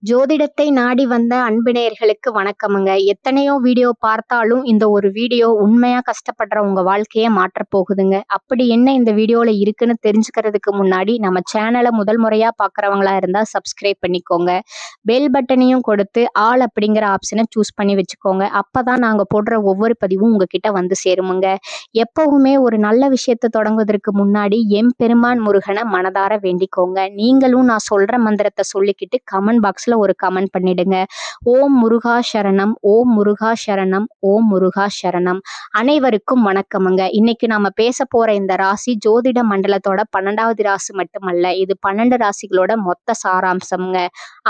ஜோதிடத்தை நாடி வந்த அன்பினேயர்களுக்கு வணக்கமுங்க. எத்தனையோ வீடியோ பார்த்தாலும் இந்த ஒரு வீடியோ உண்மையா கஷ்டப்படுற உங்க வாழ்க்கையை மாற்றப் போகுதுங்க. அப்படி என்ன இந்த வீடியோல இருக்குன்னு தெரிஞ்சுக்கிறதுக்கு முன்னாடி நம்ம சேனலை முதல் முறையா பார்க்குறவங்களா இருந்தா சப்ஸ்கிரைப் பண்ணிக்கோங்க. பெல் பட்டனையும் கொடுத்து ஆல் அப்படிங்கிற ஆப்ஷனை சூஸ் பண்ணி வச்சுக்கோங்க. அப்பதான் நாங்க போடுற ஒவ்வொரு பதிவும் உங்ககிட்ட வந்து சேருமுங்க. எப்பவுமே ஒரு நல்ல விஷயத்தை தொடங்குவதற்கு முன்னாடி எம்பெருமான் முருகனை மனதார வேண்டிக்கோங்க. நீங்களும் நான் சொல்ற மந்திரத்தை சொல்லிக்கிட்டு கமெண்ட் பாக்ஸ்ல ஒரு கமெண்ட் பண்ணிடுங்க. ஓம் முருகா சரணம், ஓம் முருகா சரணம், ஓம் முருகா சரணம். அனைவருக்கும் வணக்கமுங்க. இன்னைக்கு நாம பேச போற இந்த ராசி ஜோதிட மண்டலத்தோட 12வது ராசி மட்டுமல்ல, இது 12 ராசிகளோட மொத்த சாராம்சம்ங்க.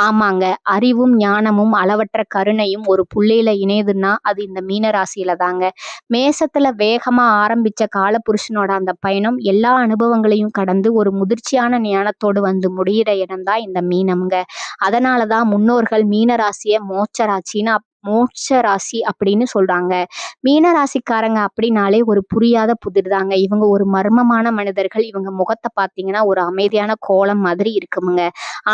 ஆமாங்க, அறிவும் ஞானமும் அளவற்ற கருணையும் ஒரு புள்ளியில இணையுதுன்னா அது இந்த மீன ராசியில தாங்க. மேசத்துல வேகமா ஆரம்பிச்ச காலபுருஷனோட அந்த பயணம் எல்லா அனுபவங்களையும் கடந்து ஒரு முதிர்ச்சியான ஞானத்தோடு வந்து முடிகிற இடம்தான் இந்த மீனம்ங்க. அதனாலதான் முன்னோர்கள் மீன ராசிய மோட்ச ராசி அப்படின்னு சொல்றாங்க. மீன ராசிக்காரங்க அப்படின்னாலே ஒரு புரியாத புதிர் தாங்க. இவங்க ஒரு மர்மமான மனிதர்கள். இவங்க முகத்தை பார்த்தீங்கன்னா ஒரு அமைதியான கோலம் மாதிரி இருக்குமுங்க.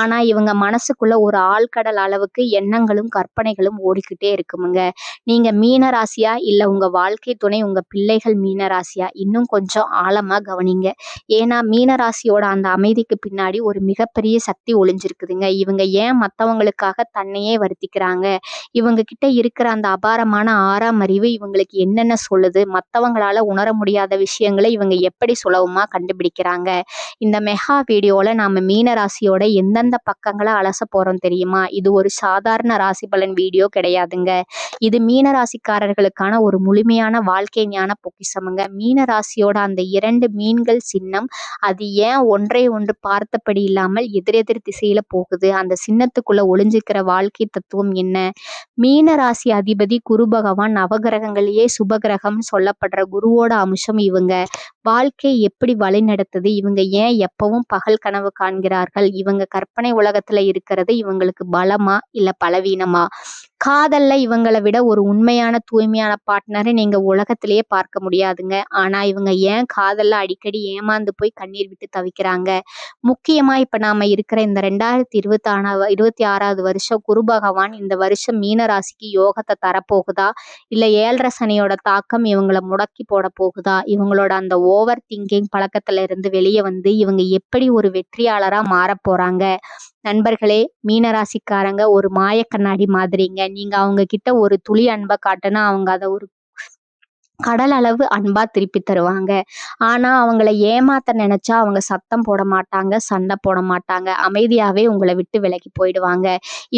ஆனா இவங்க மனசுக்குள்ள ஒரு ஆழ்கடல் அளவுக்கு எண்ணங்களும் கற்பனைகளும் ஓடிக்கிட்டே இருக்குமுங்க. நீங்க மீன ராசியா இல்ல உங்க வாழ்க்கை துணை உங்க பிள்ளைகள் மீன ராசியா, இன்னும் கொஞ்சம் ஆழமா கவனிங்க. ஏன்னா மீன ராசியோட அந்த அமைதிக்கு பின்னாடி ஒரு மிகப்பெரிய சக்தி ஒளிஞ்சிருக்குதுங்க. இவங்க ஏன் மற்றவங்களுக்காக தன்னையே வருத்திக்கிறாங்க? இவங்க கிட்ட இருக்கிற அந்த அபாரமான ஆறாம் அறிவு இவங்களுக்கு என்னென்ன சொல்லுது? மற்றவங்களால உணர முடியாத விஷயங்களை இவங்க எப்படி சுலபமா கண்டுபிடிக்கிறாங்க? இந்த மெகா வீடியோல நாம மீன ராசியோட எந்தெந்த பக்கங்களை அலச போறோம் தெரியுமா? இது ஒரு சாதாரண ராசி பலன் வீடியோ கிடையாதுங்க. இது மீன ராசிக்காரர்களுக்கான ஒரு முழுமையான வாழ்க்கை ஞான பொக்கிஷமுங்க. மீன ராசியோட அந்த 2 மீன்கள் சின்னம், அது ஏன் ஒன்றை ஒன்று பார்த்தபடி இல்லாமல் எதிரெதிர் திசையில போகுது? அந்த சின்னத்துக்குள்ள ஒளிஞ்சிக்கிற வாழ்க்கை தத்துவம் என்ன? மீன ராசி அதிபதி குரு பகவான். நவகிரகங்களையே சுபகிரகம் சொல்லப்படுற குருவோட அம்சம் இவங்க. வாழ்க்கை எப்படி வழி நடத்துது? இவங்க ஏன் எப்பவும் பகல் கனவு காண்கிறார்கள்? இவங்க கற்பனை உலகத்துல இருக்கிறது இவங்களுக்கு பலமா இல்ல பலவீனமா? காதல்ல இவங்களை விட ஒரு உண்மையான தூய்மையான பார்ட்னரை நீங்க உலகத்திலேயே பார்க்க முடியாதுங்க. ஆனா இவங்க ஏன் காதல்ல அடிக்கடி ஏமாந்து போய் கண்ணீர் விட்டு தவிக்கிறாங்க? முக்கியமா இப்ப நாம இருக்கிற இந்த 2026வது வருஷம் குரு பகவான் இந்த வருஷம் மீன ராசிக்கு யோகத்தை தரப்போகுதா இல்ல 7.5 சனியோட தாக்கம் இவங்களை முடக்கி போட போகுதா? இவங்களோட அந்த ஓவர் திங்கிங் பழக்கத்துல இருந்து வெளியே வந்து இவங்க எப்படி ஒரு வெற்றியாளரா மாற போறாங்க? நண்பர்களே, மீனராசிக்காரங்க ஒரு மாய கண்ணாடி மாதிரிங்க. நீங்க அவங்க கிட்ட ஒரு துளி அன்பை காட்டுனா அவங்க அதை ஒரு கடல் அளவு அன்பா திருப்பி தருவாங்க. ஆனா அவங்கள ஏமாத்த நினைச்சா அவங்க சத்தம் போட மாட்டாங்க, சண்டை போட மாட்டாங்க, அமைதியாவே உங்களை விட்டு விலகி போயிடுவாங்க.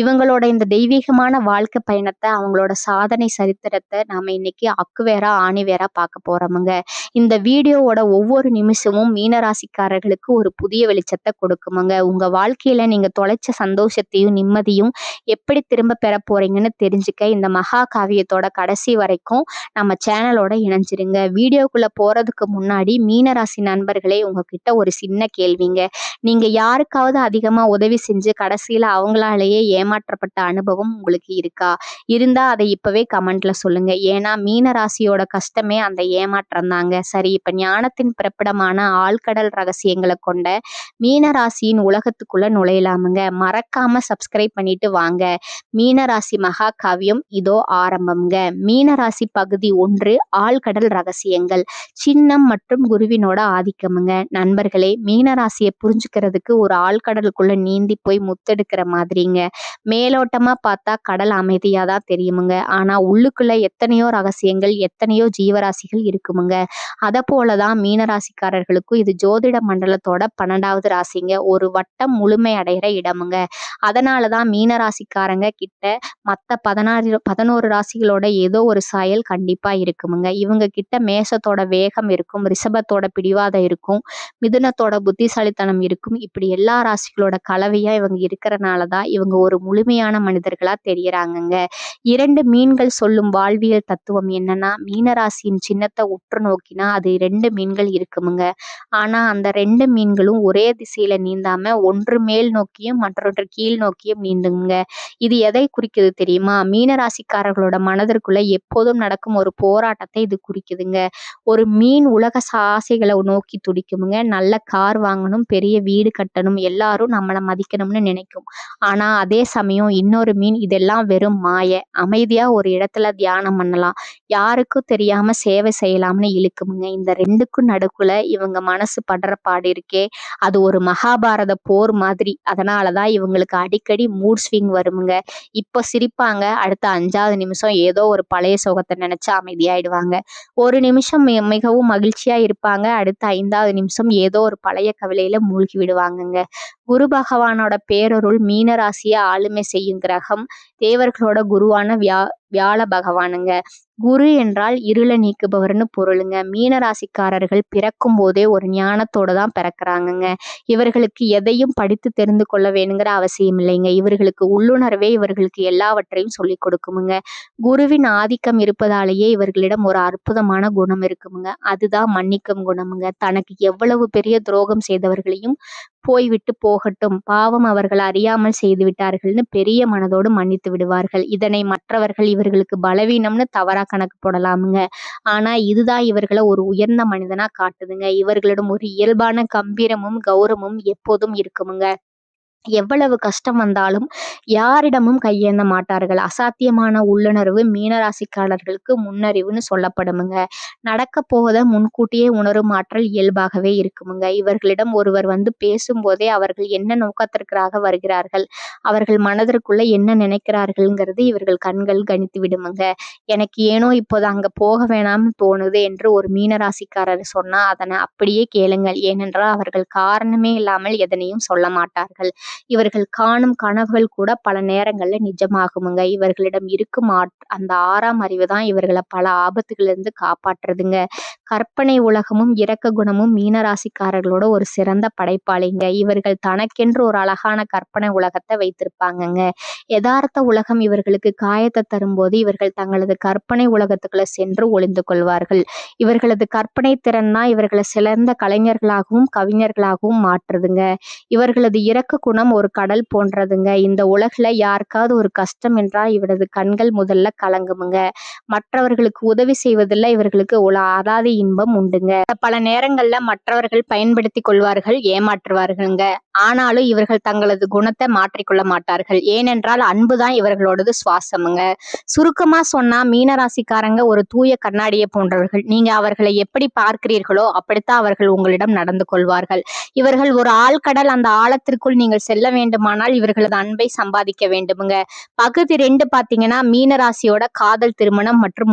இவங்களோட இந்த தெய்வீகமான வாழ்க்கை பயணத்தை, அவங்களோட சாதனை சரித்திரத்தை நாம இன்னைக்கு அக்குவேரா ஆணிவேரா பார்க்க போறோமுங்க. இந்த வீடியோவோட ஒவ்வொரு நிமிஷமும் மீனராசிக்காரர்களுக்கு ஒரு புதிய வெளிச்சத்தை கொடுக்குமுங்க. உங்க வாழ்க்கையில நீங்க தொலைச்ச சந்தோஷத்தையும் நிம்மதியும் எப்படி திரும்ப பெற போறீங்கன்னு தெரிஞ்சுக்க இந்த மகா காவியத்தோட கடைசி வரைக்கும் நம்ம சேனலோட இணைஞ்சிருங்க. வீடியோக்குள்ள போறதுக்கு முன்னாடி மீனராசி நண்பர்களே, உங்ககிட்ட ஒரு சின்ன கேள்விங்க. நீங்க யாருக்காவது அதிகமா உதவி செஞ்சு கடைசியில அவங்களாலேயே ஏமாற்றப்பட்ட அனுபவம் உங்களுக்கு இருக்கா? இருந்தா அதை இப்பவே கமெண்ட்ல சொல்லுங்க. ஏன்னா மீனராசியோட கஷ்டமே அந்த ஏமாற்றம் தாங்க. சரி, இப்ப ஞானத்தின் பிறப்பிடமான ஆழ்கடல் ரகசியங்களை கொண்ட மீனராசியின் உலகத்துக்குள்ள நுழையலாமுங்க. மறக்காம சப்ஸ்கிரைப் பண்ணிட்டு வாங்க. மீனராசி மகா காவியம் இதோ ஆரம்பம்ங்க. மீனராசி பகுதி 1, ஆழ்கடல் ரகசியங்கள். சின்னம் மற்றும் குருவினோட ஆதிக்கமுங்க. நண்பர்களே, மீனராசியை புரிஞ்சுக்கிறதுக்கு ஒரு ஆழ்கடலுக்குள்ள நீந்தி போய் முத்தெடுக்கிற மாதிரிங்க. மேலோட்டமா பார்த்தா கடல் அமைதியா தான் தெரியுமுங்க. ஆனா உள்ளுக்குள்ள எத்தனையோ ரகசியங்கள், எத்தனையோ ஜீவராசிகள் இருக்குமுங்க. அதை போலதான் மீனராசிக்காரர்களுக்கும் இது ஜோதிட மண்டலத்தோட 12வது ராசிங்க. ஒரு வட்டம் முழுமை அடைகிற இடமுங்க. அதனாலதான் மீனராசிக்காரங்க கிட்ட மற்ற 11 ராசிகளோட ஏதோ ஒரு சாயல் கண்டிப்பா இருக்குமுங்க. இவங்க கிட்ட மேசத்தோட வேகம் இருக்கும், ரிஷபத்தோட பிடிவாதம் இருக்கும், மிதுனத்தோட புத்திசாலித்தனம் இருக்கும். இப்படி எல்லா ராசிகளோட கலவையா இவங்க இருக்கிறனாலதான் இவங்க ஒரு முழுமையான மனிதர்களா தெரியறாங்கங்க. 2 மீன்கள் சொல்லும் வாழ்வியல் தத்துவம் என்னன்னா, மீனராசியின் சின்னத்தை உற்று நோக்கினா அது 2 மீன்கள் இருக்குமுங்க. ஆனா அந்த 2 மீன்களும் ஒரே திசையில நீந்தாம ஒன்று மேல் நோக்கியும் மற்றொன்று கீழ் நோக்கியும் நீந்துங்க. இது எதை குறிக்குது தெரியுமா? மீனராசிக்காரர்களோட மனதிற்குள்ள எப்போதும் நடக்கும் ஒரு போராட்டத்தை உலகத்தை இது குறிக்குதுங்க. ஒரு மீன் உலக ஆசைகளை நோக்கி துடிக்குமுங்க. நல்ல கார் வாங்கணும், பெரிய வீடு கட்டணும், எல்லாரும் நம்மளை மதிக்கணும்னு நினைக்கும். ஆனா அதே சமயம் இன்னொரு மீன் இதெல்லாம் வெறும் மாய, அமைதியா ஒரு இடத்துல தியானம் பண்ணலாம், யாருக்கும் தெரியாம சேவை செய்யலாம்னு இழுக்குமுங்க. இந்த ரெண்டுக்கும் நடுக்குல இவங்க மனசு படுற பாடு இருக்கே, அது ஒரு மகாபாரத போர் மாதிரி. அதனாலதான் இவங்களுக்கு அடிக்கடி மூட் ஸ்விங் வருமுங்க. இப்போ சிரிப்பாங்க, அடுத்த 5வது நிமிஷம் ஏதோ ஒரு பழைய சோகத்தை நினைச்சு அமைதியாயிடுவாங்க. ஒரு நிமிஷம் மிகவும் மகிழ்ச்சியா இருப்பாங்க, அடுத்த 5வது நிமிஷம் ஏதோ ஒரு பழைய கவலையில மூழ்கி விடுவாங்கங்க. குரு பகவானோட பேரருள் மீனராசியை ஆளுமை செய்யும் கிரகம் தேவர்களோட குருவான வியாழ பகவானுங்க. குரு என்றால் இருளை நீக்குபவர்னு பொருளுங்க. மீனராசிக்காரர்கள் பிறக்கும் போதே ஒரு ஞானத்தோட தான் பிறக்கிறாங்கங்க. இவர்களுக்கு எதையும் படித்து தெரிந்து கொள்ள வேணுங்கிற அவசியம் இல்லைங்க. இவர்களுக்கு உள்ளுணர்வே இவர்களுக்கு எல்லாவற்றையும் சொல்லி கொடுக்குமுங்க. குருவின் ஆதிக்கம் இருப்பதாலேயே இவர்களிடம் ஒரு அற்புதமான குணம் இருக்குமுங்க. அதுதான் மன்னிக்கும் குணமுங்க. தனக்கு எவ்வளவு பெரிய துரோகம் செய்தவர்களையும் போய்விட்டு போகட்டும், பாவம் அவர்கள் அறியாமல் செய்து விட்டார்கள்னு பெரிய மனதோடு மன்னித்து விடுவார்கள். இதனை மற்றவர்கள் இவர்களுக்கு பலவீனம்னு தவறா கணக்கு போடலாமுங்க. ஆனா இதுதான் இவர்களை ஒரு உயர்ந்த மனிதனா காட்டுதுங்க. இவர்களிடம் ஒரு இயல்பான கம்பீரமும் கௌரவமும் எப்போதும் இருக்குமுங்க. எவ்வளவு கஷ்டம் வந்தாலும் யாரிடமும் கையேந்த மாட்டார்கள். அசாத்தியமான உள்ளுணர்வு மீனராசிக்காரர்களுக்கு முன்னறிவுன்னு சொல்லப்படுமுங்க. நடக்க போவதை முன்கூட்டியே உணரும் ஆற்றல் இயல்பாகவே இருக்குமுங்க. இவர்களிடம் ஒருவர் வந்து பேசும்போதே அவர்கள் என்ன நோக்கத்திற்காக வருகிறார்கள், அவர்கள் மனதிற்குள்ள என்ன நினைக்கிறார்கள்ங்கிறது இவர்கள் கண்கள் கணித்து விடுமுங்க. எனக்கு ஏனோ இப்போது அங்க போக வேணாம்னு தோணுது என்று ஒரு மீனராசிக்காரர் சொன்னா அதனை அப்படியே கேளுங்கள். ஏனென்றால் அவர்கள் காரணமே இல்லாமல் எதனையும் சொல்ல மாட்டார்கள். இவர்கள் காணும் கனவுகள் கூட பல நேரங்கள்ல நிஜமாகுமுங்க. இவர்களிடம் இருக்கும் அந்த 6ஆம் அறிவு தான் இவர்களை பல ஆபத்துகளிலிருந்து காப்பாற்றுதுங்க. கற்பனை உலகமும் இரக்க குணமும் மீனராசிக்காரர்களோட ஒரு சிறந்த படைப்பாளிங்க. இவர்கள் தனக்கென்று ஒரு அழகான கற்பனை உலகத்தை வைத்திருப்பாங்கங்க. யதார்த்த உலகம் இவர்களுக்கு காயத்தை தரும்போது இவர்கள் தங்களது கற்பனை உலகத்துக்குள்ள சென்று ஒளிந்து கொள்வார்கள். இவர்களது கற்பனை திறன் தான் இவர்களை சிறந்த கலைஞர்களாகவும் கவிஞர்களாகவும் மாற்றுதுங்க. இவர்களது இரக்க குணம் ஒரு கடல் போன்றதுங்க. இந்த உலகில யாருக்காவது ஒரு கஷ்டம் என்றால் இவரது கண்கள் முதல்ல கலங்குமுங்க. மற்றவர்களுக்கு உதவி செய்வதில் இவர்களுக்கு அலாதி இன்பம் உண்டுங்க. பல நேரங்கள்ல மற்றவர்கள் பயன்படுத்தி கொள்வார்கள், ஏமாற்றுவார்கள்ங்க. ஆனாலும் இவர்கள் தங்களது குணத்தை மாற்றிக்கொள்ள மாட்டார்கள். ஏனென்றால் அன்புதான் இவர்களோடது சுவாசமுங்க. சுருக்கமா சொன்னா மீனராசிக்காரங்க ஒரு தூய கண்ணாடியை போன்றவர்கள். நீங்க அவர்களை எப்படி பார்க்கிறீர்களோ அப்படித்தான் அவர்கள் உங்களிடம் நடந்து கொள்வார்கள். இவர்கள் ஒரு ஆழ்கடல், அந்த ஆழத்திற்குள் நீங்கள் செல்ல வேண்டுமானால் இவர்களது அன்பை சம்பாதிக்க வேண்டுமுங்க. பகுதி 2 பாத்தீங்கன்னா மீனராசியோட காதல், திருமணம் மற்றும்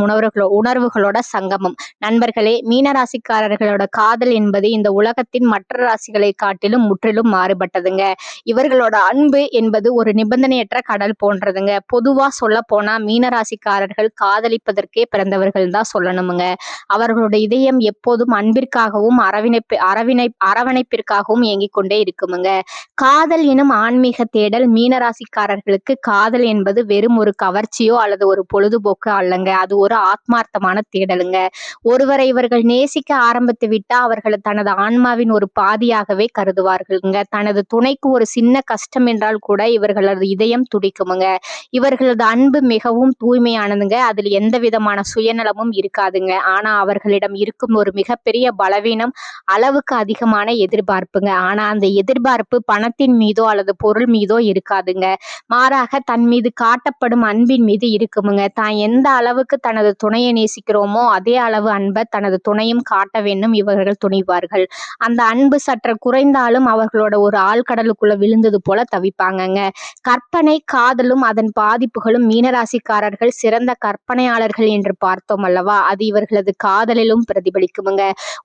உணர்வுகளோட சங்கமம். நண்பர்களே, மீனராசிக்காரர்களோட காதல் என்பது இந்த உலகத்தின் மற்ற ராசிகளை காட்டிலும் முற்றிலும் மாறுபட்டதுங்க. இவர்களோட அன்பு என்பது ஒரு நிபந்தனையற்ற கடல் போன்றதுங்க. பொதுவா சொல்ல போனா மீனராசிக்காரர்கள் காதலிப்பதற்கே பிறந்தவர்கள் தான் சொல்லணுமுங்க. அவர்களோட இதயம் எப்போதும் அன்பிற்காகவும் அரவணைப்பிற்காகவும் இயங்கிக் கொண்டே இருக்குமுங்க. காதல் எனும் ஆன்மீக தேடல் மீனராசிக்காரர்களுக்கு காதல் என்பது வெறும் ஒரு கவர்ச்சியோ அல்லது ஒரு பொழுதுபோக்கு அல்லங்க. அது ஒரு ஆத்மார்த்தமான தேடலுங்க. ஒருவரை இவர்கள் நேசிக்க ஆரம்பித்து விட்டா அவர்கள் தனது ஆன்மாவின் ஒரு பாதியாகவே கருதுவார்கள்ங்க. தனது துணைக்கு ஒரு சின்ன கஷ்டம் என்றால் கூட இவர்களது இதயம் துடிக்குமுங்க. இவர்களது அன்பு மிகவும் தூய்மையானதுங்க. அதில் எந்த விதமான சுயநலமும் இருக்காதுங்க. ஆனா அவர்களிடம் இருக்கும் ஒரு மிகப்பெரிய பலவீனம் அளவுக்கு அதிகமான எதிர்பார்ப்புங்க. ஆனா அந்த எதிர்பார்ப்பு பணத்தின் மீதோ அல்லது பொருள் மீதோ இருக்காதுங்க. மாறாக தன் மீது காட்டப்படும் அன்பின் மீது இருக்குமுங்க. தான் எந்த அளவுக்கு தனது துணையை நேசிக்கிறோமோ அதே அளவு அன்பை தனது துணையும் காட்ட வேண்டும் இவர்கள் துணிவார்கள். அந்த அன்பு சற்று குறைந்தாலும் அவர்களோட ஒரு ஆழ்கடலுக்குள்ள விழுந்தது போல தவிப்பாங்கங்க. கற்பனை, காதலும் அதன் பாதிப்புகளும். மீனராசிக்காரர்கள் சிறந்த கற்பனையாளர்கள் என்று பார்த்தோம் அல்லவா, அது இவர்களது காதலிலும் பிரதிபலிக்குமுங்க.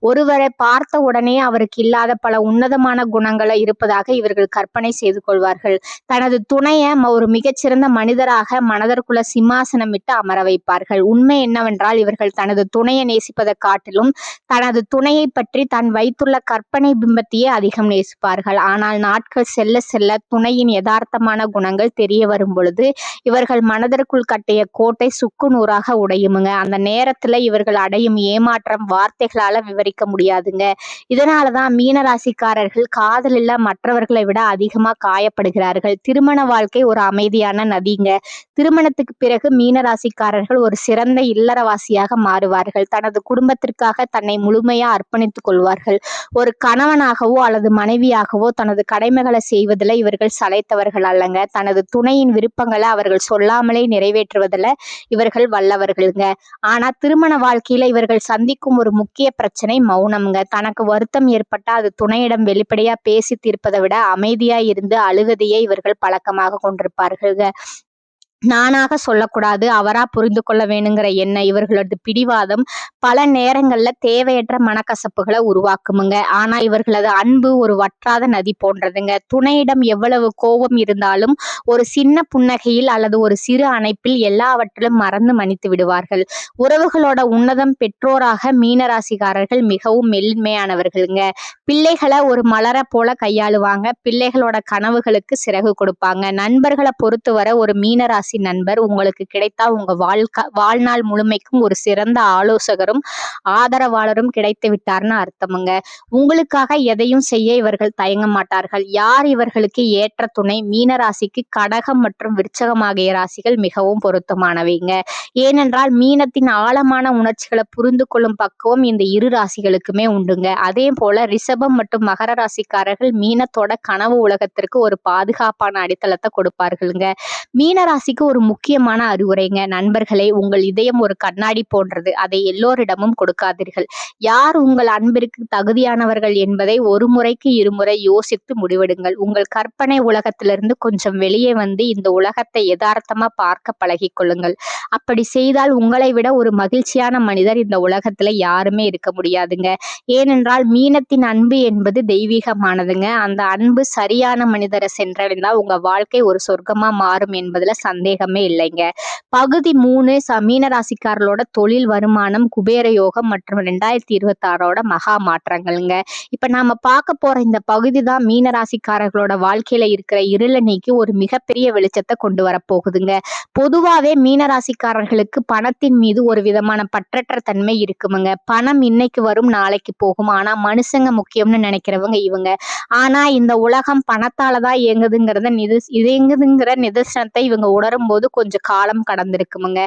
ஒருவரை பார்த்த உடனே அவருக்கு இல்லாத பல உன்னதமான குணங்களை இருப்பதாக இவர்கள் கற்பனை செய்து கொள்வார்கள். தனது துணையை ஒரு மிகச்சிறந்த மனிதராக மனதிற்குள்ள சிம்மாசனம் விட்டு அமர வைப்பார்கள். உண்மை என்னவென்றால் இவர்கள் தனது துணையை நேசிப்பதை காட்டிலும் தனது துணையை பற்றி தான் வைத்துள்ள கற்பனை பிம்பத்தையே அதிகம் நேசிப்பார்கள். ஆனால் நாட்கள் செல்ல செல்ல துணையின் யதார்த்தமான குணங்கள் தெரிய வரும் பொழுது இவர்கள் மனதிற்குள் கட்டிய கோட்டை சுக்கு நூறாக உடையுமுங்க. அந்த நேரத்துல இவர்கள் அடையும் ஏமாற்றம் வார்த்தைகளால விவரிக்க முடியாதுங்க. இதனாலதான் மீனராசிக்காரர்கள் காதலில் மற்றவர்களை விட அதிக அதிகமா காயப்படுகிறார்கள். திருமண வாழ்க்கை ஒரு அமைதியான நதிங்க. திருமணத்துக்கு பிறகு மீனராசிக்காரர்கள் ஒரு சிறந்த இல்லறவாசியாக மாறுவார்கள். தனது குடும்பத்திற்காக தன்னை முழுமையா அர்ப்பணித்துக் கொள்வார்கள். ஒரு கணவனாகவோ அல்லது மனைவியாகவோ தனது கடமைகளை செய்வதில் இவர்கள் சளைத்தவர்கள் அல்லங்க. தனது துணையின் விருப்பங்களை அவர்கள் சொல்லாமலே நிறைவேற்றுவதில் இவர்கள் வல்லவர்களுங்க. ஆனா திருமண வாழ்க்கையில இவர்கள் சந்திக்கும் ஒரு முக்கிய பிரச்சனை மௌனம்ங்க. தனக்கு வருத்தம் ஏற்பட்டா அது துணையிடம் வெளிப்படையா பேசி தீர்ப்பதை விட அமைதியா இருந்து அழுவதையே இவர்கள் பழக்கமாக கொண்டிருப்பார்கள்ங்க. நானாக சொல்லக்கூடாது, அவரா புரிந்து கொள்ள வேணுங்கிற எண்ணம் இவர்களது பிடிவாதம் பல நேரங்கள்ல தேவையற்ற மனக்கசப்புகளை உருவாக்குமுங்க. ஆனா இவர்களது அன்பு ஒரு வற்றாத நதி போன்றதுங்க. துணையிடம் எவ்வளவு கோபம் இருந்தாலும் ஒரு சின்ன புன்னகையில் அல்லது ஒரு சிறு அணைப்பில் எல்லாவற்றிலும் மறந்து மன்னித்து விடுவார்கள். உறவுகளோட உன்னதம் பெற்றோராக மீனராசிக்காரர்கள் மிகவும் மென்மையானவர்களுங்க. பிள்ளைகளை ஒரு மலர போல கையாளுவாங்க. பிள்ளைகளோட கனவுகளுக்கு சிறகு கொடுப்பாங்க. நண்பர்களை பொறுத்தவரை ஒரு மீனராசி நண்பர் உங்களுக்கு கிடைத்தா உங்க வாழ்நாள் முழுமைக்கும் ஒரு சிறந்த ஆலோசகரும் ஆதரவாளரும் கிடைத்து விட்டார்னு அர்த்தமுங்க. உங்களுக்காக எதையும் செய்ய இவர்கள் தயங்க மாட்டார்கள். யார் இவர்களுக்கு ஏற்ற துணை? மீனராசிக்கு கடகம் மற்றும் விருச்சகம் ஆகிய ராசிகள் மிகவும் பொருத்தமானவைங்க. ஏனென்றால் மீனத்தின் ஆழமான உணர்ச்சிகளை புரிந்து கொள்ளும் பக்குவம் இந்த இரு ராசிகளுக்குமே உண்டுங்க. அதே போல ரிஷபம் மற்றும் மகர ராசிக்காரர்கள் மீனத்தோட கனவு உலகத்திற்கு ஒரு பாதுகாப்பான அடித்தளத்தை கொடுப்பார்களுங்க. மீனராசிக்கு ஒரு முக்கியமான அறிவுரைங்க. நண்பர்களே, உங்கள் இதயம் ஒரு கண்ணாடி போன்றது. அதை எல்லோரிடமும் கொடுக்காதீர்கள். யார் உங்கள் அன்பிற்கு தகுதியானவர்கள் என்பதை ஒரு முறைக்கு இருமுறை யோசித்து முடிவெடுங்கள். உங்கள் கற்பனை உலகத்திலிருந்து கொஞ்சம் வெளியே வந்து இந்த உலகத்தை யதார்த்தமா பார்க்க பழகிக் கொள்ளுங்கள். அப்படி செய்தால் உங்களை விட ஒரு மகிழ்ச்சியான மனிதர் இந்த உலகத்துல யாருமே இருக்க முடியாதுங்க. ஏனென்றால் மீனத்தின் அன்பு என்பது தெய்வீகமானதுங்க. அந்த அன்பு சரியான மனிதரை சென்றடைந்தா உங்க வாழ்க்கை ஒரு சொர்க்கமா மாறும் என்பதுல சந்தேகமே இல்லைங்க. பகுதி 3 மீனராசிக்காரர்களோட தொழில் வருமானம், குபேர யோகம் மற்றும் 2026 மகா மாற்றங்கள்ங்க. இப்ப நாம பார்க்க போற இந்த பகுதி தான் மீனராசிக்காரர்களோட வாழ்க்கையில இருக்கிற இருளை நீக்கி ஒரு மிகப்பெரிய வெளிச்சத்தை கொண்டு வரப்போகுதுங்க. பொதுவாவே மீனராசிக்காரர்களுக்கு பணத்தின் மீது ஒரு விதமான பற்றற்ற தன்மை இருக்குமுங்க. பணம் இன்னைக்கு வரும் நாளைக்கு போகும். ஆனா மனுஷங்க முக்கியம்னு நினைக்கிறவங்க இவங்க. ஆனா இந்த உலகம் பணத்தாலதான் இயங்குதுங்கிற நிதர்சனத்தை இவங்க உணரும் போது கொஞ்சம் காலம் கடந்திருக்குமுங்க.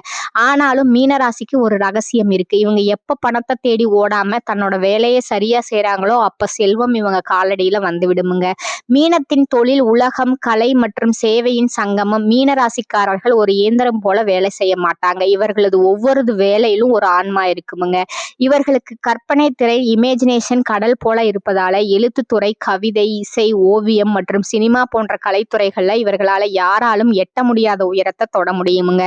ஆனாலும் மீனராசிக்கு ஒரு ரகசியம் இருக்கு. இவங்க எப்ப பணத்தை தேடி ஓடாம தன்னோட வேலையை சரியா செய்யறாங்களோ அப்ப செல்வம் இவங்க காலடியில வந்து விடுமுங்க. மீனத்தின் தொழில் உலகம், கலை மற்றும் சேவையின் சங்கமம். மீனராசிக்காரர்கள் ஒரு இயந்திரம் போல வேலை செய்ய மாட்டாங்க. இவர்களது ஒவ்வொரு வேலையிலும் ஒரு ஆன்மா இருக்குமுங்க. இவர்களுக்கு கற்பனை திரை, இமேஜினேஷன் கடல் போல இருப்பதால எழுத்துத்துறை, கவிதை, இசை, ஓவியம் மற்றும் சினிமா போன்ற கலைத்துறைகள்ல இவர்களால யாராலும் எட்ட முடியாத உயரத்தை தொட முடியுமுங்க.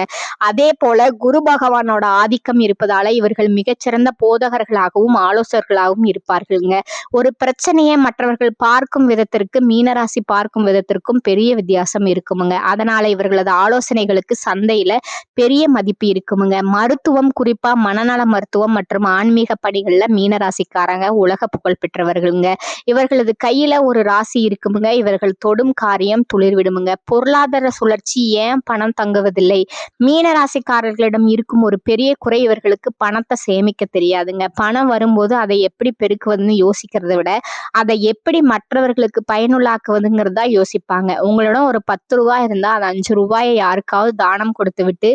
அதே போல குரு பகவானோட ஆதிக்கம் இருப்பதால இவர்கள் மிகச்சிறந்த போதகர்களாகவும் ஆலோசகர்களாகவும் இருப்பார்களுங்க. ஒரு பிரச்சனையை மற்றவர்கள் பார்க்கும் விதத்திற்கு மீனராசி பார்க்கும் விதத்திற்கும் பெரிய வித்தியாசம் இருக்குமுங்க. அதனால இவர்களது ஆலோசனைகளுக்கு சந்தையில பெரிய மதிப்பு இருக்குமுங்க. மருத்துவம், குறிப்பா மனநல மருத்துவம் மற்றும் ஆன்மீக பணிகள்ல மீனராசிக்காரங்க உலக புகழ் பெற்றவர்களுங்க. இவர்களது கையில ஒரு ராசி இருக்குமுங்க. இவர்கள் தொடும் காரியம் துளிர்விடுமுங்க. பொருளாதார சுழற்சி. ஏன் பணம் தங்குவதில்லை? மீனராசிக்காரர்களிடம் இருக்கும் ஒரு பெரிய குறை இவர்களுக்கு பணத்தை சேமிக்க தெரியாதுங்க. பணம் வரும்போது அதை எப்படி பெருக்குவதுன்னு யோசிக்கிறத விட அதை எப்படி மற்றவர்களுக்கு பயனுள்ளாக்குவதுங்கிறதா யோசிப்பாங்க. உங்களிடம் ஒரு 10 ரூபாய் இருந்தா அது 5 ரூபாயை யாருக்காவது தானம் கொடுத்து விட்டு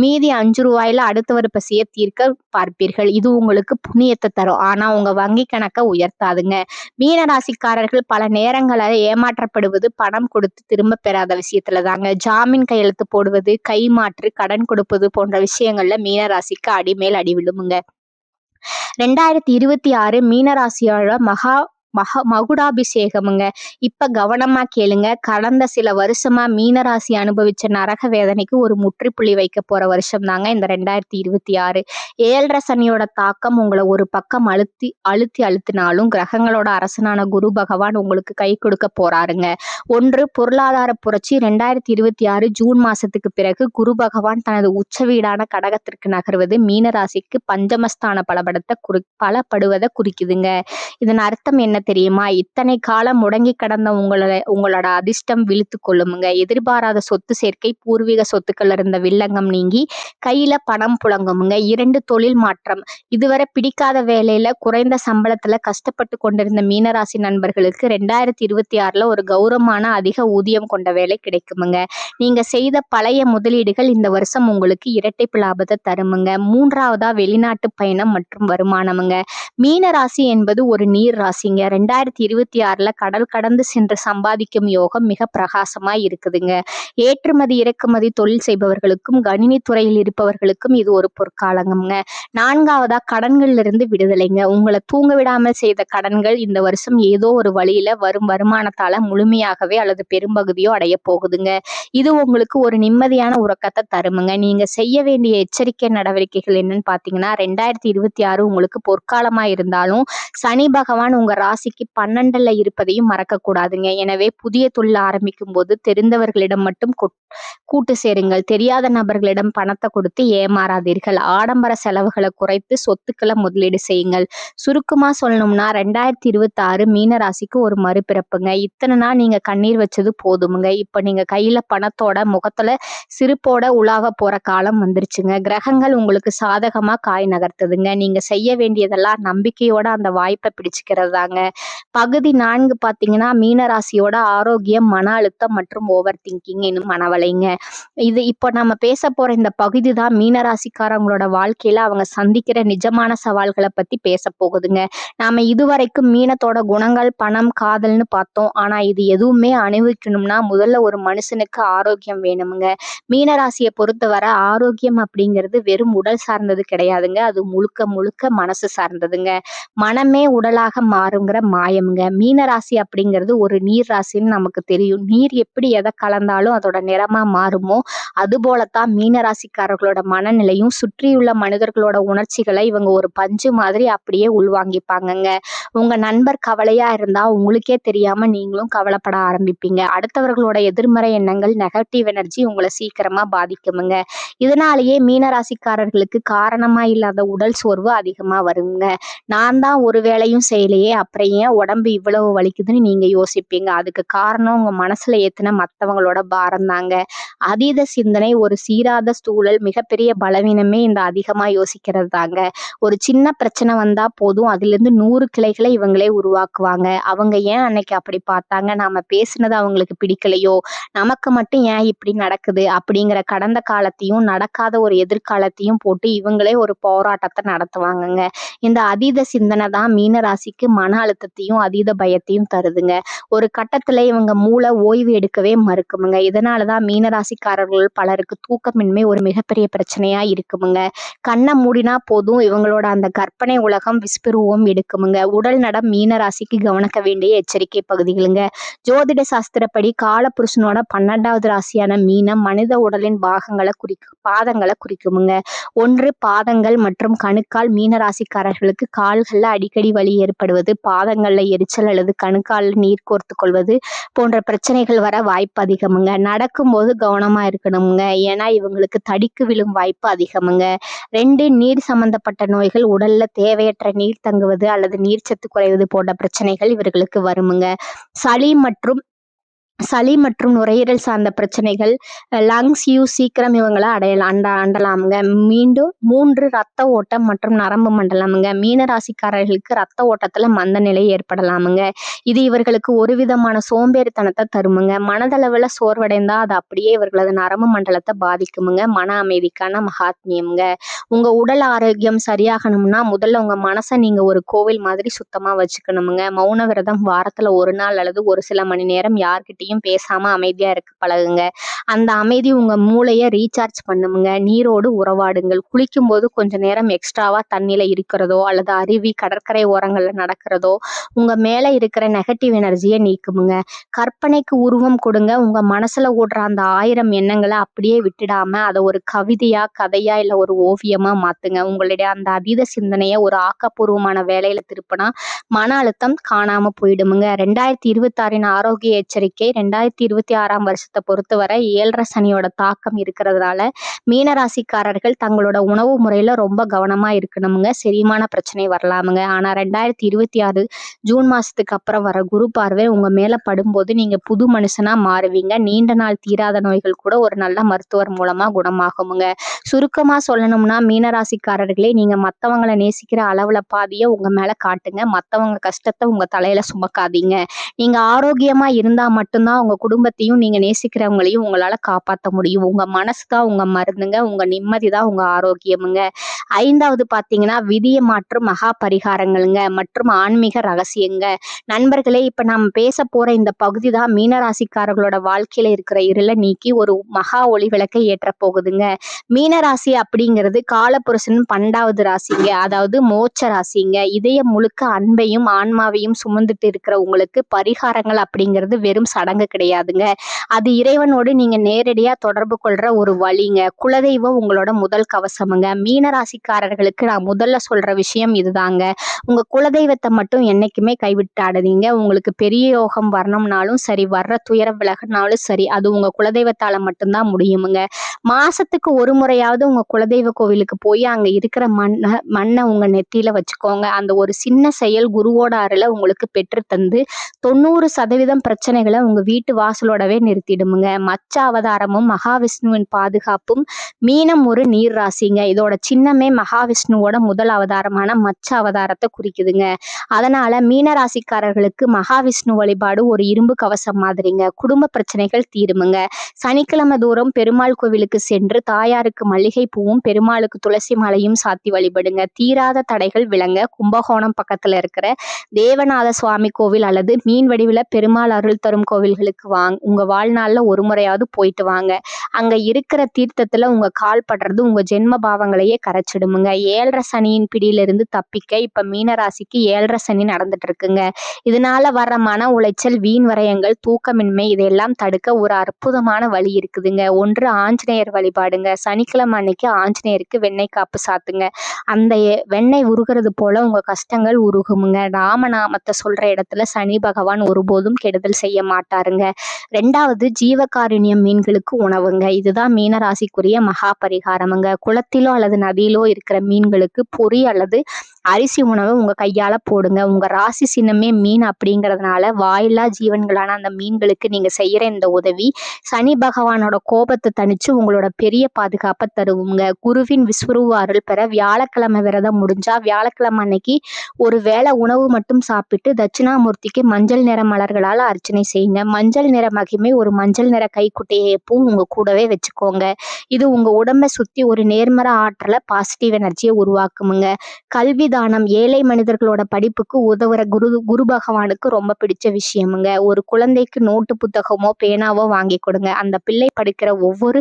மீதி 5 ரூபாயில அடுத்தவர் பசியை தீர்க்க பார்ப்பீர்கள். இது உங்களுக்கு புண்ணியத்தை தரும். ஆனா உங்க வங்கி கணக்கை உயர்த்தாதுங்க. மீனராசிக்காரர்கள் பல நேரங்களில் ஏமாற்றப்படுவது பணம் கொடுத்து திரும்ப பெறாத விஷயத்துல தாங்க. ஜாமீன் கையெழுத்து போடுவது, கைமாற்று, கடன் கொடுப்பது போன்ற விஷயங்கள்ல மீனராசிக்கு அடிமேல் அடி விழுமுங்க. 2026 மீனராசியோட மகுடாபிஷேகமுங்க. இப்ப கவனமா கேளுங்க. கடந்த சில வருஷமா மீனராசி அனுபவிச்ச நரக வேதனைக்கு ஒரு முற்றுப்புள்ளி வைக்க போற வருஷம் தாங்க இந்த 2026. 7.5 சனியோட தாக்கம் உங்களை ஒரு பக்கம் அழுத்தினாலும் கிரகங்களோட அரசனான குரு பகவான் உங்களுக்கு கை கொடுக்க போறாருங்க. ஒன்று, பொருளாதார புரட்சி. 2026 ஜூன் மாசத்துக்கு பிறகு குரு பகவான் தனது உச்ச வீடான கடகத்திற்கு நகர்வது மீனராசிக்கு பஞ்சமஸ்தான பலப்படுவதை குறிக்குதுங்க. இதன் அர்த்தம் என்ன தெரியுமா? இத்தனை காலம் முடங்கி கடந்த உங்களோட அதிர்ஷ்டம் விழித்து கொள்ளுமுங்க. எதிர்பாராத சொத்து சேர்க்கை, பூர்வீக சொத்துக்கள்ல இருந்த வில்லங்கம் நீங்கி கையில பணம் புழங்குமுங்க. 2 தொழில் மாற்றம். இதுவரை பிடிக்காத வேலையில குறைந்த சம்பளத்துல கஷ்டப்பட்டு கொண்டிருந்த மீனராசி நண்பர்களுக்கு 2026ல ஒரு கௌரவமான அதிக ஊதியம் கொண்ட வேலை கிடைக்குமுங்க. நீங்க செய்த பழைய முதலீடுகள் இந்த வருஷம் உங்களுக்கு இரட்டிப்பு லாபத்தை தருமுங்க. 3வதா வெளிநாட்டு பயணம் மற்றும் வருமானமுங்க. மீன ராசி என்பது ஒரு நீர் ராசிங்க. 2026ல கடல் கடந்து சென்று சம்பாதிக்கும் யோகம் மிக பிரகாசமா இருக்குதுங்க. ஏற்றுமதி இறக்குமதி தொழில் செய்பவர்களுக்கும் கணினி துறையில் இருப்பவர்களுக்கும் இது ஒரு பொற்காலங்கம்ங்க. 4வதா கடன்கள்ல இருந்து விடுதலைங்க. உங்களை தூங்க விடாமல் செய்த கடன்கள் இந்த வருஷம் ஏதோ ஒரு வழியில வரும் வருமானத்தால முழுமையாகவே அல்லது பெரும்பகுதியோ அடைய போகுதுங்க. இது உங்களுக்கு ஒரு நிம்மதியான உறக்கத்தை தருமுங்க. நீங்க செய்ய வேண்டிய எச்சரிக்கை நடவடிக்கைகள் என்னன்னு பாத்தீங்கன்னா, 2026 உங்களுக்கு பொற்காலமா இருந்தாலும் சனி பகவான் உங்க ராசிக்கு 12ல இருப்பதையும் மறக்க கூடாதுங்க. எனவே புதிய தொழில் ஆரம்பிக்கும் போது தெரிந்தவர்களிடம் மட்டும் கூட்டு சேருங்கள். தெரியாத நபர்களிடம் பணத்தை கொடுத்து ஏமாறாதீர்கள். ஆடம்பர செலவுகளை குறைத்து சொத்துக்களை முதலீடு செய்யுங்கள். சுருக்கமா சொல்லணும்னா 2026 மீன ராசிக்கு ஒரு மறுபிறப்புங்க. இத்தனை நாள் நீங்க கண்ணீர் வச்சது போதுமுங்க. இப்ப நீங்க கையில பணத்தோட முகத்துல சிரிப்போட உலாவ போற காலம் வந்துருச்சுங்க. கிரகங்கள் உங்களுக்கு சாதகமா காய் நகர்த்துதுங்க. நீங்க செய்ய வேண்டியதெல்லாம் நம்பிக்கையோட அந்த வாய்ப்பை பிடிச்சுக்கிறதாங்க. பகுதி 4 பாத்தீங்கன்னா மீனராசியோட ஆரோக்கியம், மன அழுத்தம் மற்றும் ஓவர் திங்கிங் என்னும் மனவலைங்க. இது இப்போ நம்ம பேச போற இந்த பகுதி தான் மீனராசிக்காரங்களோட வாழ்க்கையில அவங்க சந்திக்கிற நிஜமான சவால்களை பத்தி பேச போகுதுங்க. நாம இதுவரைக்கும் மீனத்தோட குணங்கள், பணம், காதல்னு பார்த்தோம். ஆனா இது எதுவுமே அனுபவிக்கணும்னா முதல்ல ஒரு மனுஷனுக்கு ஆரோக்கியம் வேணுமுங்க. மீனராசியை பொறுத்தவரை ஆரோக்கியம் அப்படிங்கிறது வெறும் உடல் சார்ந்தது கிடையாதுங்க. அது முழுக்க முழுக்க மனசு சார்ந்ததுங்க. மனமே உடலாக மாறுங்கிற மாயம்ங்க. மீனராசி அப்படிங்கிறது ஒரு நீர் ராசின்னு நமக்கு தெரியும். நீர் எப்படி எதை கலந்தாலும் அதோட நிறமா மாறுமோ அது போலத்தான் மீனராசிக்காரர்களோட மனநிலையும். சுற்றியுள்ள மனிதர்களோட உணர்ச்சிகளை இவங்க ஒரு பஞ்சு மாதிரி அப்படியே உள்வாங்கிப்பாங்கங்க. உங்க நண்பர் கவலையா இருந்தா உங்களுக்கே தெரியாம நீங்களும் கவலைப்பட ஆரம்பிப்பீங்க. அடுத்தவர்களோட எதிர்மறை எண்ணங்கள், நெகட்டிவ் எனர்ஜி உங்களை சீக்கிரமா பாதிக்குமுங்க. இதனாலேயே மீனராசிக்காரர்களுக்கு காரணமா இல்லாத உடல் சோர்வு அதிகமா வருங்க. நான் தான் ஒரு வேலையும் செய்யலையே, அப்புறம் ஏன் உடம்பு இவ்வளவு வலிக்குதுன்னு நீங்க யோசிப்பீங்க. அதுக்கு காரணம் உங்க மனசுல ஏத்துன மத்தவங்களோட பாரம் தாங்க. அதீத சிந்தனை, ஒரு சீராத சூழல் மிகப்பெரிய பலவீனமே இந்த அதிகமா யோசிக்கிறது தாங்க. ஒரு சின்ன பிரச்சனை வந்தா போதும் அதிலிருந்து 100 கிளைகளை இவங்களே உருவாக்குவாங்க. அவங்க ஏன் அன்னைக்கு அப்படி பார்த்தாங்க, நாம பேசுனது அவங்களுக்கு பிடிக்கலையோ, நமக்கு மட்டும் ஏன் இப்படி நடக்குது அப்படிங்கிற கடந்த காலத்தையும் நடக்காத ஒரு எதிர்காலத்தையும் போட்டு இவங்களே ஒரு போராட்டத்தை நடத்துவாங்கங்க. இந்த அதீத சிந்தனை தான் மீன ராசிக்கு மன அழுத்தத்தையும் அதீத பயத்தையும் தருதுங்க. ஒரு கட்டத்துல இவங்க மூளை ஓய்வு எடுக்கவே மறுக்குமுங்க. இதனாலதான் மீனராசிக்காரர்கள் பலருக்கு தூக்கமின்மை ஒரு மிகப்பெரிய பிரச்சனையா இருக்குமுங்க. கண்ணை மூடினா போதும் இவங்களோட அந்த கற்பனை உலகம் விஸ்வரூபம் எடுக்குமுங்க. உடல் நடம் மீனராசிக்கு கவனிக்க வேண்டிய எச்சரிக்கை பகுதிகளுங்க. ஜோதிட சாஸ்திரப்படி காலபுருஷனோட 12வது ராசியான மீனம் மனித உடலின் பாதங்களை குறிக்குமுங்க. 1 பாதங்கள் மற்றும் கணுக்கால். மீனராசிக்காரர்களுக்கு கால்கள்ல அடிக்கடி வலி ஏற்படுவது, பாதங்கள்ல எரிச்சல் அல்லது கணுக்கால்ல நீர் கோர்த்து கொள்வது போன்ற பிரச்சனைகள் வர வாய்ப்பு அதிகமுங்க. நடக்கும்போது கவனமா இருக்கணுங்க. ஏன்னா இவங்களுக்கு தடிக்கு விழும் வாய்ப்பு அதிகமுங்க. 2 நீர் சம்பந்தப்பட்ட நோய்கள். உடல்ல தேவையற்ற நீர் தங்குவது அல்லது நீர்ச்சத்து குறைவது போன்ற பிரச்சனைகள் இவர்களுக்கு வருமுங்க. சளி மற்றும் நுரையீரல் சார்ந்த பிரச்சனைகள், லங்ஸ் சீக்கிரம் இவங்களை அண்டலாமுங்க. மீண்டும் 3 ரத்த ஓட்டம் மற்றும் நரம்பு மண்டலமுங்க. மீனராசிக்காரர்களுக்கு ரத்த ஓட்டத்துல மந்த நிலை ஏற்படலாமுங்க. இது இவர்களுக்கு ஒரு விதமான சோம்பேறித்தனத்தை தருமுங்க. மனதளவுல சோர்வடைந்தா அது அப்படியே இவர்களது நரம்பு மண்டலத்தை பாதிக்குமுங்க. மன அமைதிக்கான மகாத்மியம்ங்க. உங்க உடல் ஆரோக்கியம் சரியாகணும்னா முதல்ல உங்க மனசை நீங்க ஒரு கோவில் மாதிரி சுத்தமா வச்சுக்கணுமுங்க. மௌன விரதம் வாரத்துல 1 நாள் அல்லது ஒரு சில மணி நேரம் யார்கிட்டயும் பேசாம அமைதியா இருக்க பழகுங்க. அந்த அமைதி உங்க மூளையை ரீசார்ஜ் பண்ணுமுங்க. நீரோடு உறவாடுங்கள். குளிக்கும் போது கொஞ்ச நேரம் எக்ஸ்ட்ராவா தண்ணியில இருக்கிறதோ அல்லது அருவி, கடற்கரை ஓரங்கள்ல நடக்கிறதோ உங்க மேல இருக்கிற நெகட்டிவ் எனர்ஜியை நீக்குமுங்க. கற்பனைக்கு உருவம் கொடுங்க. உங்க மனசுல ஓடுற அந்த 1000 எண்ணங்களை அப்படியே விட்டுடாம அதை ஒரு கவிதையா, கதையா இல்ல ஒரு ஓவியமா மாத்துங்க. உங்களுடைய அந்த அதீத சிந்தனையை ஒரு ஆக்கப்பூர்வமான வேலையில திருப்பினா மன அழுத்தம் காணாம போயிடுமுங்க. 2026 ஆரோக்கிய எச்சரிக்கை. 2026ஆம் வருஷத்தை பொறுத்தவரை 7.5 சனியோட தாக்கம் இருக்கிறதுனால மீனராசிக்காரர்கள் தங்களோட உணவு முறையில ரொம்ப கவனமா இருக்கணுமுங்க. செரிமான பிரச்சனை வரலாமுங்க. ஆனா 2026 ஜூன் மாசத்துக்கு அப்புறம் வர குரு பார்வை உங்க மேல படும்போது நீங்க புது மனுஷனா மாறுவீங்க. நீண்ட நாள் தீராத நோய்கள் கூட ஒரு நல்ல மருத்துவர் மூலமா குணமாகுமுங்க. சுருக்கமா சொல்லணும்னா மீனராசிக்காரர்களே, நீங்க மத்தவங்கள நேசிக்கிற அளவுல பாதிய உங்க மேல காட்டுங்க. மத்தவங்க கஷ்டத்தை உங்க தலையில சுமக்காதீங்க. நீங்க ஆரோக்கியமா இருந்தா மட்டும்தான் உங்க குடும்பத்தையும் நீங்க நேசிக்கிறவங்களையும் உங்களால காப்பாற்ற முடியும். உங்க மனசு தான் உங்க மருந்துங்க. உங்க நிம்மதி தான் உங்க ஆரோக்கியமுங்க. 5வது பாத்தீங்கன்னா விதியை மாற்றும் மகா பரிகாரங்களுங்க மற்றும் ஆன்மீக ரகசியங்க. நண்பர்களே, இப்ப நாம பேச போற இந்த பகுதி தான் மீனராசிக்காரர்களோட வாழ்க்கையில இருக்கிற இருளை நீக்கி ஒரு மகா ஒளி விளக்கை ஏற்ற போகுதுங்க. மீனராசி அப்படிங்கிறது காலபுருஷன் 12வது ராசிங்க. அதாவது மோட்ச ராசிங்க. இதயம் முழுக்க அன்பையும் ஆன்மாவையும் சுமந்துட்டு இருக்கிற உங்களுக்கு பரிகாரங்கள் அப்படிங்கிறது வெறும் சடங்கு கிடையாதுங்க. அது இறைவனோடு நீங்க நேரடியா தொடர்பு கொள்ற ஒரு வழிங்க. குலதெய்வம் உங்களோட முதல் கவசமுங்க. மீனராசிக்காரர்களுக்கு நான் முதல்ல சொல்ற விஷயம் இதுதாங்க. உங்க குலதெய்வத்தை மட்டும் என்னைக்குமே கைவிட்டாடுதீங்க. உங்களுக்கு பெரிய யோகம் வரணும்னாலும் சரி, வர்ற துயரம் விலகினாலும் சரி, அது உங்க குலதெய்வத்தால மட்டும்தான் முடியுமுங்க. மாசத்துக்கு ஒரு முறையாவது உங்க குலதெய்வ கோவிலுக்கு போய் அங்க இருக்கிற மண்ணை உங்க நெத்தியில வச்சுக்கோங்க. அந்த ஒரு சின்ன செயல் குருவோட அருளை உங்களுக்கு பெற்று தந்து 90% பிரச்சனைகளை உங்க வீட்டு வாசலோடவே நிறுத்திடுமுங்க. மச்ச அவதாரமும் மகாவிஷ்ணுவின் பாதுகாப்பும். மீனம் ஒரு நீர் ராசிங்க. இதோட சின்னமே மகாவிஷ்ணுவோட முதல் அவதாரமான மச்ச அவதாரத்தை குறிக்குதுங்க. அதனால மீனராசிக்காரர்களுக்கு மகாவிஷ்ணு வழிபாடு ஒரு இரும்பு கவசம் மாதிரிங்க. குடும்ப பிரச்சனைகள் தீருமுங்க. சனிக்கிழமை தூரம் பெருமாள் கோவிலுக்கு சென்று தாயாருக்கு மல்லிகை பூவும் பெருமாளுக்கு துளசி மாலையும் சாத்தி வழிபடுங்க. தீராத தடைகள் விளங்க கும்பகோணம் பக்கத்துல இருக்கிற தேவநாத சுவாமி கோவில் அல்லது மீன் வடிவில பெருமாள் அருள் தரும் கோவில்களுக்கு உங்க வாழ்நாள்ல ஒரு முறையாவது போயிட்டு வாங்க. அங்க இருக்கிற தீர்த்தத்துல உங்க கால் படுறது உங்க ஜென்ம பாவங்களையே கரைச்சிடுமுங்க. 7.5 சனியின் பிடியிலிருந்து தப்பிக்க இப்ப மீனராசிக்கு 7.5 சனி நடந்துட்டு இருக்குங்க. இதனால வர்ற மன உளைச்சல், வீண் விரயங்கள், தூக்கமின்மை இதையெல்லாம் தடுக்க ஒரு அற்புதமான வழி இருக்குதுங்க. ஒன்று ஆஞ்சநேயர் வழிபாடுங்க. சனிக்கிழமை அன்னைக்கு ஆஞ்சநேயருக்கு வெண்ணெய் காப்பு சாத்துங்க. அந்த வெண்ணெய் உருகிறது போல உங்க கஷ்டங்கள் உருகுமுங்க. ராமநாமத்தை சொல்ற இடத்துல சனி பகவான் ஒருபோதும் கெடுதல் செய்ய மாட்டாருங்க. 2வது ஜீவகாருண்யம் மீன்களுக்கு உணவுங்க. இதுதான் மீனராசிக்குரிய மகா பரிகாரமுங்க. குளத்திலோ அல்லது நதியிலோ இருக்கிற மீன்களுக்கு பொரி அல்லது அரிசி உணவு உங்க கையால போடுங்க. உங்க ராசி சின்னமே மீன் அப்படிங்கிறதுனால வாயில்லா ஜீவன்களான அந்த மீன்களுக்கு நீங்க செய்யற இந்த உதவி சனி பகவானோட கோபத்தை தணிச்சு உங்களோட பெரிய பாதுகாப்பை தருவுங்க. குருவின் விஸ்வரூப அருள் பெற வியாழக்கிழமை விரதம் முடிஞ்சா வியாழக்கிழமை அன்னைக்கு ஒரு வேளை உணவு மட்டும் சாப்பிட்டு தட்சிணாமூர்த்திக்கு மஞ்சள் நிற மலர்களால் அர்ச்சனை செய்யுங்க. மஞ்சள் நிற மகிமை ஒரு மஞ்சள் நிற கைக்குட்டையை எப்பவும் உங்க கூடவே வச்சுக்கோங்க. இது உங்க உடம்பை சுத்தி ஒரு நேர்மறை ஆற்றலை, பாசிட்டிவ் எனர்ஜியை உருவாக்குமுங்க. கல்வி தானம் ஏழை மனிதர்களோட படிப்புக்கு உதவுற குரு பகவானுக்கு ரொம்ப பிடிச்ச விஷயமுங்க. ஒரு குழந்தைக்கு நோட்டு புத்தகமோ பேனாவோ வாங்கி கொடுங்க. அந்த பிள்ளை படிக்கிற ஒவ்வொரு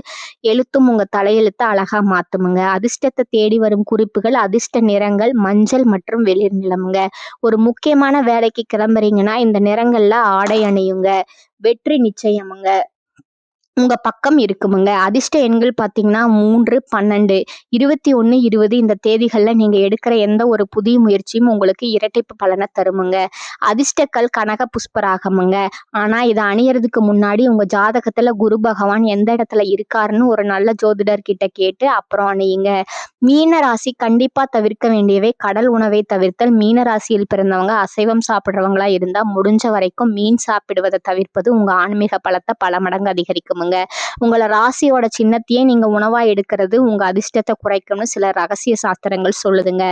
எழுத்தும் உங்க தலையெழுத்தை அழகா மாத்துமுங்க. அதிர்ஷ்டத்தை தேடி வரும் குறிப்புகள் அதிர்ஷ்ட நிறங்கள் மஞ்சள் மற்றும் வெளிர் நிலமுங்க. ஒரு முக்கியமான வேலைக்கு கிளம்புறீங்கன்னா இந்த நிறங்கள்ல ஆடை அணியுங்க. வெற்றி நிச்சயமுங்க உங்க பக்கம் இருக்குமுங்க. அதிர்ஷ்ட எண்கள் பார்த்தீங்கன்னா 3, 12, 21, 20 இந்த தேதிகள்ல நீங்க எடுக்கிற எந்த ஒரு புதிய முயற்சியும் உங்களுக்கு இரட்டிப்பு பலனை தருமுங்க. அதிர்ஷ்டக்கல் கனக புஷ்பராகமுங்க. ஆனா இதை அணியறதுக்கு முன்னாடி உங்க ஜாதகத்துல குரு பகவான் எந்த இடத்துல இருக்காருன்னு ஒரு நல்ல ஜோதிடர் கிட்ட கேட்டு அப்புறம் அணியுங்க. மீன ராசி கண்டிப்பா தவிர்க்க வேண்டியவை கடல் உணவை தவிர்த்தல். மீன ராசியில் பிறந்தவங்க அசைவம் சாப்பிடுறவங்களா இருந்தா முடிஞ்ச வரைக்கும் மீன் சாப்பிடுவதை தவிர்ப்பது உங்க ஆன்மீக பலத்தை பல மடங்கு அதிகரிக்கும். உங்களை ராசியோட சின்னத்தையே நீங்க உணவா எடுக்கிறது உங்க அதிர்ஷ்டத்தை குறைக்கும்னு சில ரகசிய சாஸ்திரங்கள் சொல்லுதுங்க.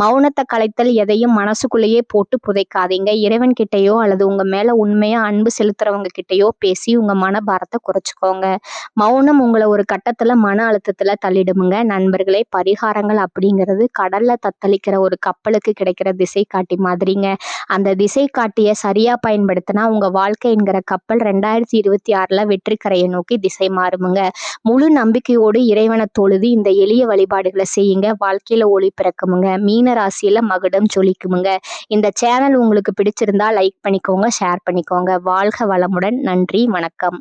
மௌனத்தை கலைத்தல். எதையும் மனசுக்குள்ளேயே போட்டு புதைக்காதீங்க. இறைவன் கிட்டையோ அல்லது உங்க மேல உண்மையா அன்பு செலுத்துறவங்க கிட்டையோ பேசி உங்க மனபாரத்தை குறைச்சுக்கோங்க. மௌனம் உங்களை ஒரு கட்டத்துல மன அழுத்தத்துல தள்ளிடுமுங்க. நண்பர்களே, பரிகாரங்கள் அப்படிங்கிறது கடல்ல தத்தளிக்கிற ஒரு கப்பலுக்கு கிடைக்கிற திசை காட்டி மாதிரிங்க. அந்த திசை காட்டிய சரியா பயன்படுத்தினா உங்க வாழ்க்கை என்கிற கப்பல் 2026ல வெற்றி கரையை நோக்கி திசை மாறுமுங்க. முழு நம்பிக்கையோடு இறைவனை தொழுது இந்த எளிய வழிபாடுகளை செய்யுங்க. வாழ்க்கையில ஒளி பிறக்குமுங்க. மீன ராசியில மகுடம் ஜொலிக்குமுங்க. இந்த சேனல் உங்களுக்கு பிடிச்சிருந்தா லைக் பண்ணிக்கோங்க, ஷேர் பண்ணிக்கோங்க. வாழ்க வளமுடன். நன்றி, வணக்கம்.